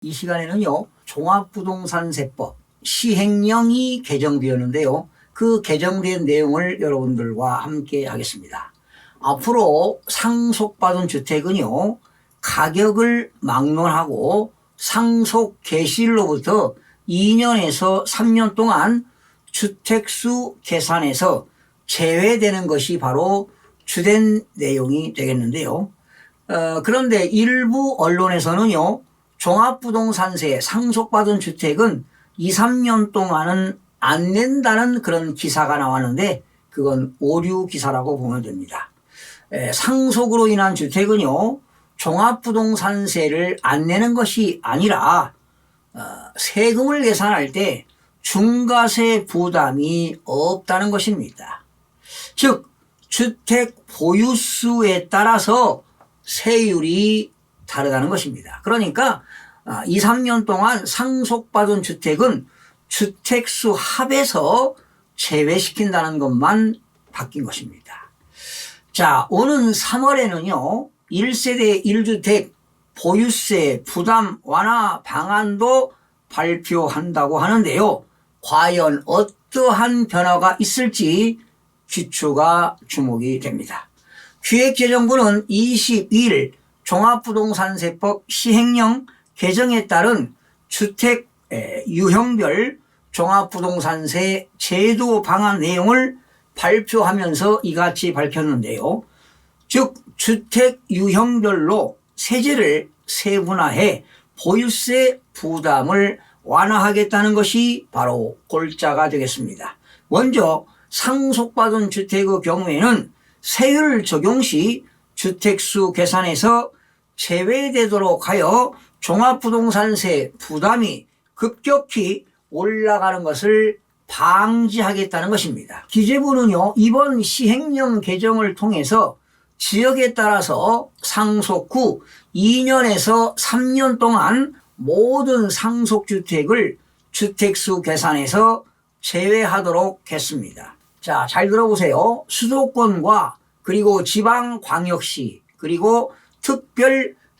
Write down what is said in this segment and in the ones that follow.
이 시간에는요, 종합부동산세법 시행령이 개정되었는데요. 그 개정된 내용을 여러분들과 함께 하겠습니다. 앞으로 상속받은 주택은요, 가격을 막론하고 상속 개시일로부터 2년에서 3년 동안 주택수 계산에서 제외되는 것이 바로 주된 내용이 되겠는데요. 그런데 일부 언론에서는요, 종합부동산세 상속받은 주택은 2, 3년 동안은 안 낸다는 그런 기사가 나왔는데 그건 오류 기사라고 보면 됩니다. 상속으로 인한 주택은요, 종합부동산세를 안 내는 것이 아니라 세금을 계산할 때 중과세 부담이 없다는 것입니다. 즉 주택 보유수에 따라서 세율이 다르다는 것입니다. 그러니까 2, 3년 동안 상속받은 주택은 주택수 합에서 제외시킨다는 것만 바뀐 것입니다. 자, 오는 3월에는요. 1세대 1주택 보유세 부담 완화 방안도 발표한다고 하는데요. 과연 어떠한 변화가 있을지 귀추가 주목이 됩니다. 기획재정부는 22일 종합부동산세법 시행령 개정에 따른 주택 유형별 종합부동산세 제도 방안 내용을 발표하면서 이같이 밝혔는데요. 즉 주택 유형별로 세제를 세분화해 보유세 부담을 완화하겠다는 것이 바로 골자가 되겠습니다. 먼저 상속받은 주택의 경우에는 세율 적용 시 주택수 계산에서 제외되도록 하여 종합부동산세 부담이 급격히 올라가는 것을 방지하겠다는 것입니다. 기재부는요, 이번 시행령 개정을 통해서 지역에 따라서 상속 후 2년에서 3년 동안 모든 상속주택을 주택수 계산에서 제외하도록 했습니다. 자, 잘 들어보세요. 수도권과 그리고 지방광역시 그리고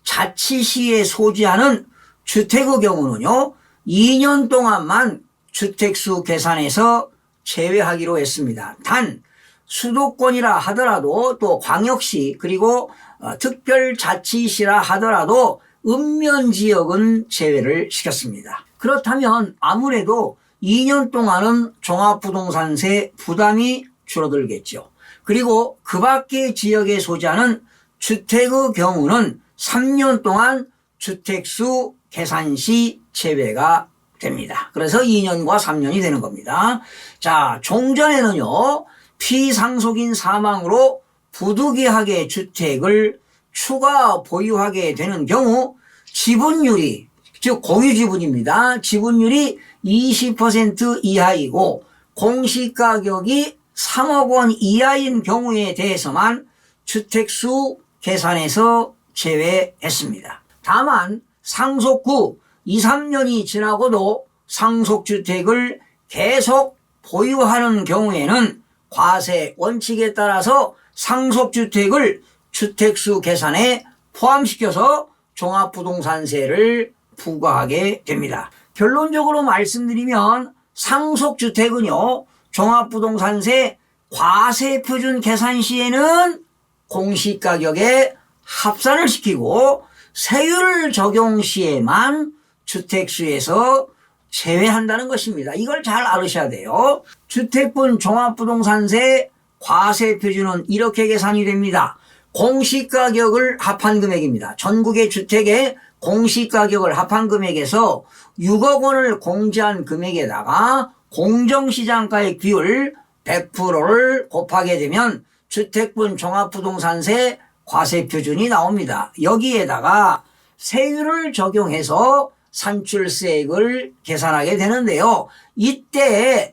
특별자치시에 소지하는 주택의 경우는요, 2년 동안만 주택수 계산에서 제외하기로 했습니다. 단 수도권이라 하더라도 또 광역시 그리고 특별자치시라 하더라도 읍면지역은 제외를 시켰습니다. 그렇다면 아무래도 2년 동안은 종합부동산세 부담이 줄어들겠죠. 그리고 그 밖의 지역에 소지하는 주택의 경우는 3년 동안 주택수 계산 시 제외가 됩니다. 그래서 2년과 3년이 되는 겁니다. 자, 종전에는요, 피상속인 사망으로 부득이하게 주택을 추가 보유하게 되는 경우 지분율이, 즉 공유지분입니다. 지분율이 20% 이하이고 공시가격이 3억 원 이하인 경우에 대해서만 주택수 계산에서 제외했습니다. 다만 상속 후 2, 3년이 지나고도 상속주택을 계속 보유하는 경우에는 과세 원칙에 따라서 상속주택을 주택수 계산에 포함시켜서 종합부동산세를 부과하게 됩니다. 결론적으로 말씀드리면 상속주택은요, 종합부동산세 과세표준 계산 시에는 공시가격에 합산을 시키고 세율 적용 시에만 주택수에서 제외한다는 것입니다. 이걸 잘 알으셔야 돼요. 주택분 종합부동산세 과세표준은 이렇게 계산이 됩니다. 공시가격을 합한 금액입니다. 전국의 주택의 공시가격을 합한 금액에서 6억 원을 공제한 금액에다가 공정시장가의 비율 100%를 곱하게 되면 주택분 종합부동산세 과세표준이 나옵니다. 여기에다가 세율을 적용해서 산출세액을 계산하게 되는데요. 이때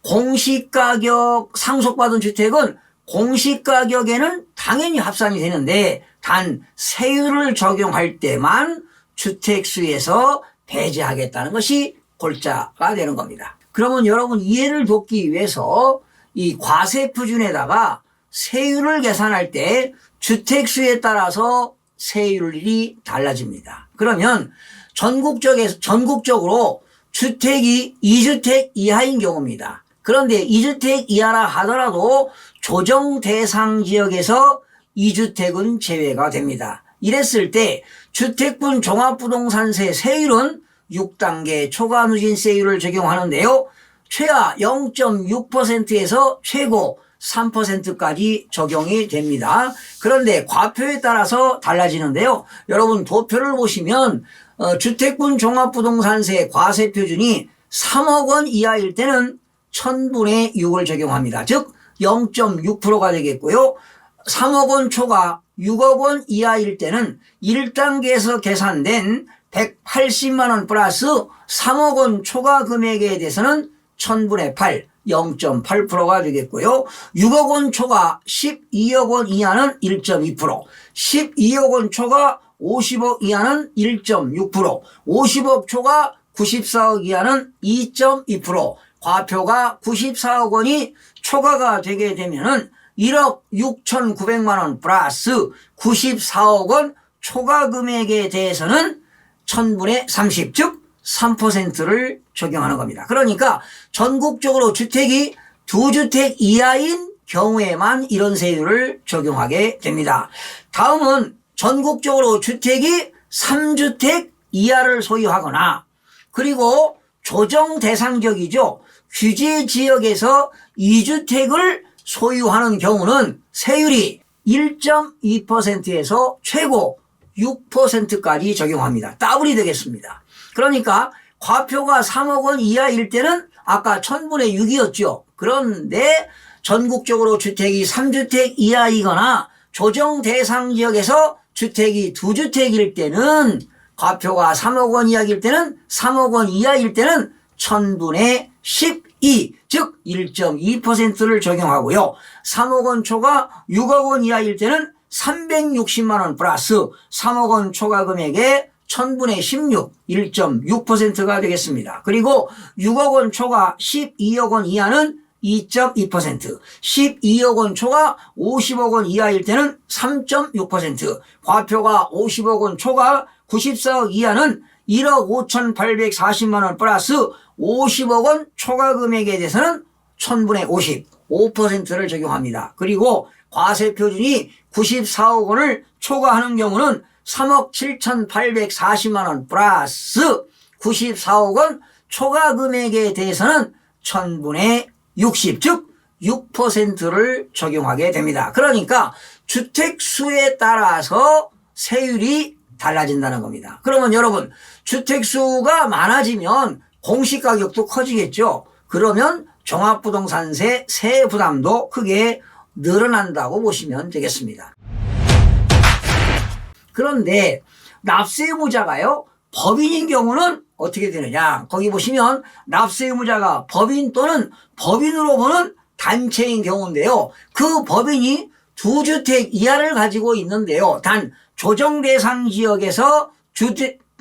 공시가격 상속받은 주택은 공시가격에는 당연히 합산이 되는데 단 세율을 적용할 때만 주택수에서 배제하겠다는 것이 골자가 되는 겁니다. 그러면 여러분 이해를 돕기 위해서 이 과세표준에다가 세율을 계산할 때 주택수에 따라서 세율이 달라집니다. 그러면 전국적으로 주택이 2주택 이하인 경우입니다. 그런데 2주택 이하라 하더라도 조정 대상 지역에서 2주택은 제외가 됩니다. 이랬을 때 주택분 종합부동산세 세율은 6단계 초과 누진세율을 적용하는데요. 최하 0.6%에서 최고 3%까지 적용이 됩니다. 그런데 과표에 따라서 달라지는데요. 여러분 도표를 보시면 주택분 종합부동산세 과세 표준이 3억 원 이하일 때는 1000분의 6을 적용합니다. 즉 0.6%가 되겠고요. 3억 원 초과 6억 원 이하일 때는 1단계에서 계산된 180만 원 플러스 3억 원 초과 금액에 대해서는 1000분의 8, 0.8%가 되겠고요. 6억 원 초과 12억 원 이하는 1.2%, 12억 원 초과 50억 이하는 1.6%, 50억 초과 94억 이하는 2.2%, 과표가 94억 원이 초과가 되게 되면은 1억 6,900만 원 플러스 94억 원 초과 금액에 대해서는 1000분의 30, 즉 3%를 적용하는 겁니다. 그러니까 전국적으로 주택이 2주택 이하인 경우에만 이런 세율을 적용하게 됩니다. 다음은 전국적으로 주택이 3주택 이하를 소유하거나 그리고 조정 대상 지역이죠. 규제 지역에서 2주택을 소유하는 경우는 세율이 1.2%에서 최고 6%까지 적용합니다. 더블이 되겠습니다. 그러니까 과표가 3억 원 이하일 때는 아까 1000분의 6이었죠. 그런데 전국적으로 주택이 3주택 이하이거나 조정 대상 지역에서 주택이 2주택일 때는 과표가 3억 원 이하일 때는 3억 원 이하일 때는 1000분의 12, 즉 1.2%를 적용하고요. 3억 원 초과 6억 원 이하일 때는 360만 원 플러스 3억 원 초과 금액에 1000분의 16, 1.6%가 되겠습니다. 그리고 6억 원 초과 12억 원 이하는 2.2%, 12억 원 초과 50억 원 이하일 때는 3.6%, 과표가 50억 원 초과 94억 이하는 1억 5,840만 원 플러스 50억 원 초과 금액에 대해서는 1000분의 50, 5%를 적용합니다. 그리고 과세 표준이 94억 원을 초과하는 경우는 3억 7,840만 원 플러스 94억 원 초과 금액에 대해서는 1000분의 60, 즉 6%를 적용하게 됩니다. 그러니까 주택수에 따라서 세율이 달라진다는 겁니다. 그러면 여러분 주택수가 많아지면 공시가격도 커지겠죠. 그러면 종합부동산세 세부담도 크게 늘어난다고 보시면 되겠습니다. 그런데 납세 의무자가요, 법인인 경우는 어떻게 되느냐. 거기 보시면 납세 의무자가 법인 또는 법인으로 보는 단체인 경우인데요. 그 법인이 2주택 이하를 가지고 있는데요. 단 조정 대상 지역에서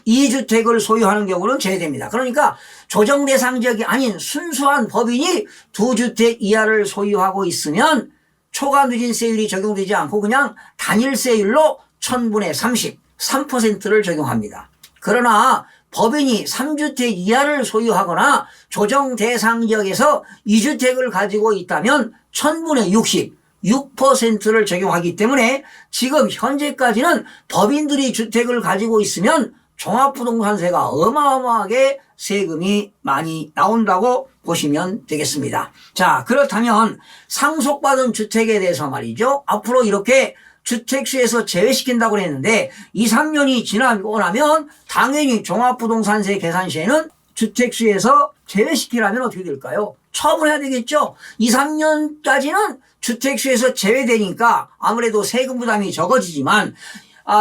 2주택을 소유하는 경우는 제외됩니다. 그러니까 조정 대상 지역이 아닌 순수한 법인이 2주택 이하를 소유하고 있으면 초과 누진세율이 적용되지 않고 그냥 단일세율로 1000분의 30, 3%를 적용합니다. 그러나 법인이 3주택 이하를 소유하거나 조정 대상 지역에서 2주택을 가지고 있다면 1000분의 60, 6%를 적용하기 때문에 지금 현재까지는 법인들이 주택을 가지고 있으면 종합부동산세가 어마어마하게 세금이 많이 나온다고 보시면 되겠습니다. 자, 그렇다면 상속받은 주택에 대해서 말이죠. 앞으로 이렇게 주택수에서 제외시킨다고 했는데 2, 3년이 지나고 나면 당연히 종합부동산세 계산 시에는 주택수에서 제외시키려면 어떻게 될까요? 처분해야 되겠죠. 2, 3년까지는 주택수에서 제외되니까 아무래도 세금 부담이 적어지지만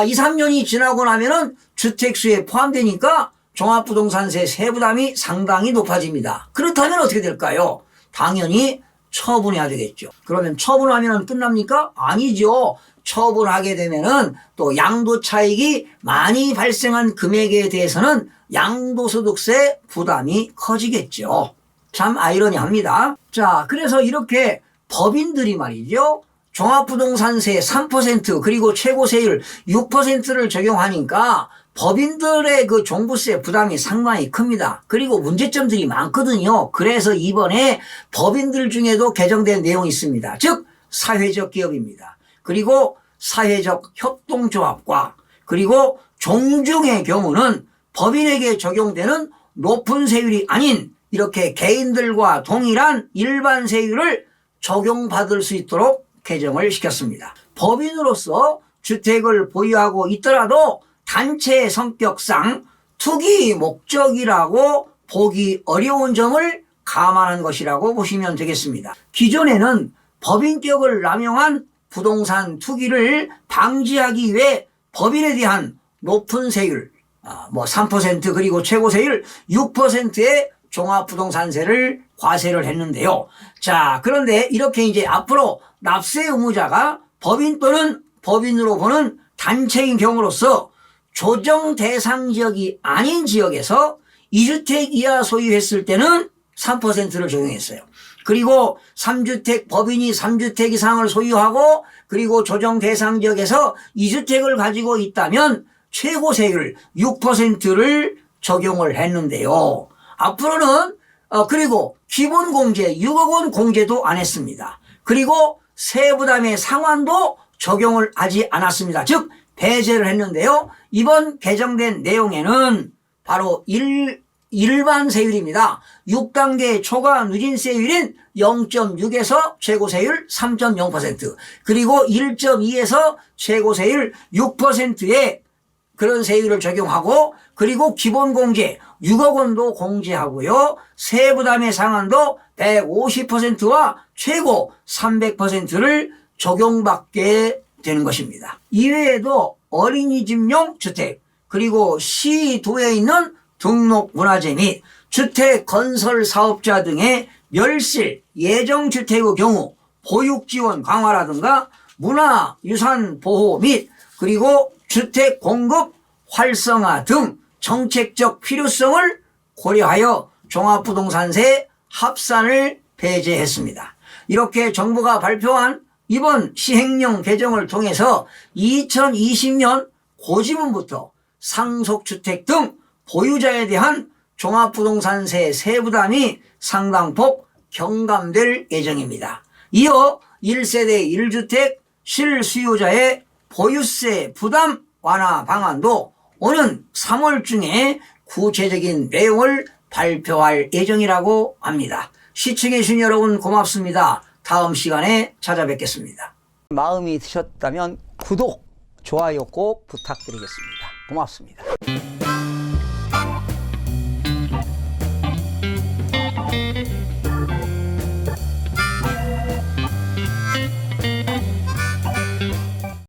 2, 3년이 지나고 나면은 주택수에 포함되니까 종합부동산세 세부담이 상당히 높아집니다. 그렇다면 어떻게 될까요? 당연히 처분해야 되겠죠. 그러면 처분하면 끝납니까? 아니죠. 처분하게 되면은 또 양도차익이 많이 발생한 금액에 대해서는 양도소득세 부담이 커지겠죠. 참 아이러니합니다. 자, 그래서 이렇게 법인들이 말이죠. 종합부동산세 3% 그리고 최고세율 6%를 적용하니까 법인들의 그 종부세 부담이 상당히 큽니다. 그리고 문제점들이 많거든요. 그래서 이번에 법인들 중에도 개정된 내용이 있습니다. 즉 사회적 기업입니다. 그리고 사회적 협동조합과 그리고 종중의 경우는 법인에게 적용되는 높은 세율이 아닌 이렇게 개인들과 동일한 일반 세율을 적용받을 수 있도록 개정을 시켰습니다. 법인으로서 주택을 보유하고 있더라도 단체의 성격상 투기 목적이라고 보기 어려운 점을 감안한 것이라고 보시면 되겠습니다. 기존에는 법인격을 남용한 부동산 투기를 방지하기 위해 법인에 대한 높은 세율, 3% 그리고 최고 세율 6%의 종합부동산세를 과세를 했는데요. 자, 그런데 이렇게 이제 앞으로 납세 의무자가 법인 또는 법인으로 보는 단체인 경우로서 조정 대상 지역이 아닌 지역에서 2주택 이하 소유했을 때는 3%를 적용했어요. 그리고 3주택 법인이 3주택 이상을 소유하고 그리고 조정 대상 지역에서 2주택을 가지고 있다면 최고 세율 6%를 적용을 했는데요. 앞으로는 그리고 기본 공제 6억 원 공제도 안 했습니다. 그리고 세부담의 상환도 적용을 하지 않았습니다. 즉 배제를 했는데요. 이번 개정된 내용에는 바로 일반 세율입니다. 6단계 초과 누진세율인 0.6에서 최고세율 3.0% 그리고 1.2에서 최고세율 6%의 그런 세율을 적용하고 그리고 기본공제 6억 원도 공제하고요. 세부담의 상한도 150%와 최고 300%를 적용받게 되는 것입니다. 이외에도 어린이집용 주택 그리고 시도에 있는 등록문화재 및 주택 건설 사업자 등의 멸실 예정주택의 경우 보육지원 강화라든가 문화유산 보호 및 그리고 주택 공급 활성화 등 정책적 필요성을 고려하여 종합부동산세 합산을 배제했습니다. 이렇게 정부가 발표한 이번 시행령 개정을 통해서 2020년 고지분부터 상속주택 등 보유자에 대한 종합부동산세 세부담이 상당폭 경감될 예정입니다. 이어 1세대 1주택 실수요자의 보유세 부담 완화 방안도 오는 3월 중에 구체적인 내용을 발표할 예정이라고 합니다. 시청해 주신 여러분 고맙습니다. 다음 시간에 찾아뵙겠습니다. 마음이 드셨다면 구독, 좋아요 꼭 부탁드리겠습니다. 고맙습니다.